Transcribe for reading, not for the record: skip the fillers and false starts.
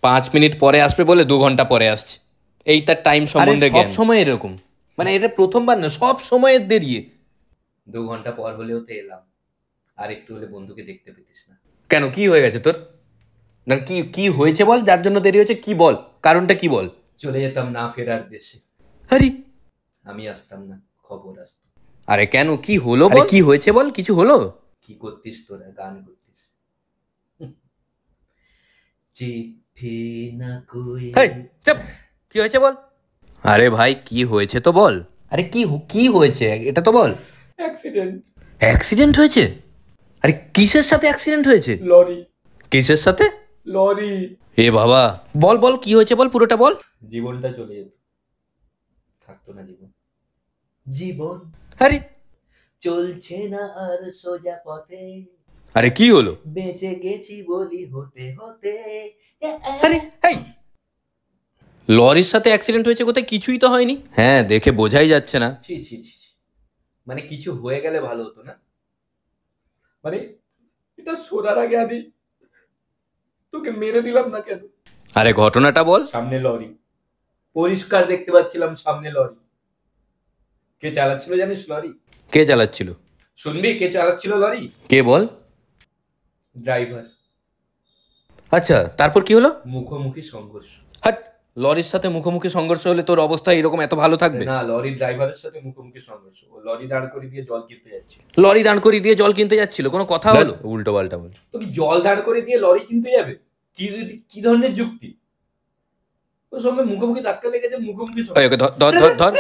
5 minute পরে আসবে বলে 2 ঘন্টা পরে আসছে। এই তার টাইম সম্বন্ধে সব জ্ঞান। সময় এরকম, মানে এটা প্রথমবার না, সব সময়ের দেরিয়ে। 2 ঘন্টা পর হলেও তো এলাম, আর একটু হলে বন্ধুকে দেখতে পেতিস না? কেন, কি হয়ে গেছে তোর? না, কি কি হয়েছে বল, যার জন্য দেরি হয়েছে, কি বল, কারণটা কি বল। চলে যেতাম না ফেরার দেশে, আরে, আমি আসতাম না, খবর আসতো। আরে কেন, কি হলো বল, কি হয়েছে বল, কিছু হলো? কি করতিস তোরা, গান করতিস। চিঠি না কই। হেই, চুপ, কি হয়েছে বল। আরে ভাই, কি হয়েছে তো বল। আরে কি হয়েছে এটা তো বল। অ্যাক্সিডেন্ট। অ্যাক্সিডেন্ট হয়েছে? আরে কিসের সাথে অ্যাক্সিডেন্ট হয়েছে? লরি। কিসের সাথে? লরি। এ বাবা, বল বল কি হয়েছে বল, পুরোটা বল। জীবনটা চলে যেত, থাকতো না জীবন। জীবন আরে, চলছে না আর সোজা পথে, আরে কি হলো? বেঁচে গেছি বলি হতে হতে। আরে এই, লরির সাথে অ্যাক্সিডেন্ট হয়েছে কোথায়? কিছুই তো হয়নি। হ্যাঁ, দেখে বোঝাই যাচ্ছে না। ছি ছি ছি ছি। মানে কিছু হয়ে গেলে ভালো হতো না? মানে এটা শোনার আগে আমি তোকে মেরে দিলাম না কেন? আরে ঘটনাটা বল। সামনে লরি, পরিষ্কার দেখতে পাচ্ছিলাম সামনে লরি। কে চালাচ্ছিল জানিস লরি? কে চালাচ্ছিল? শুনবি কে চালাচ্ছিল লরি? কে বল। ড্রাইভার। আচ্ছা, তারপর কি হলো? মুখোমুখি সংঘর্ষ। হাট, লরির সাথে মুখোমুখি সংঘর্ষ হলে তোর অবস্থা এরকম এত ভালো থাকবে? না, লরি ড্রাইভারের সাথে মুখোমুখি সংঘর্ষ। ও লরি দাঁড় করে দিয়ে জল কিনতে যাচ্ছে। লরি দাঁড় করিয়ে দিয়ে জল কিনতে যাচ্ছিল, কোনো কথা হলো? উল্টো পাল্টা বল। তো কি জল দাঁড় করে দিয়ে লরি কিনতে যাবে? কি কি ধরনের যুক্তি? ওর সঙ্গে মুখোমুখি ধাক্কা লেগেছে, মুখোমুখি ওই, ওকে ধর ধর ধর ধর।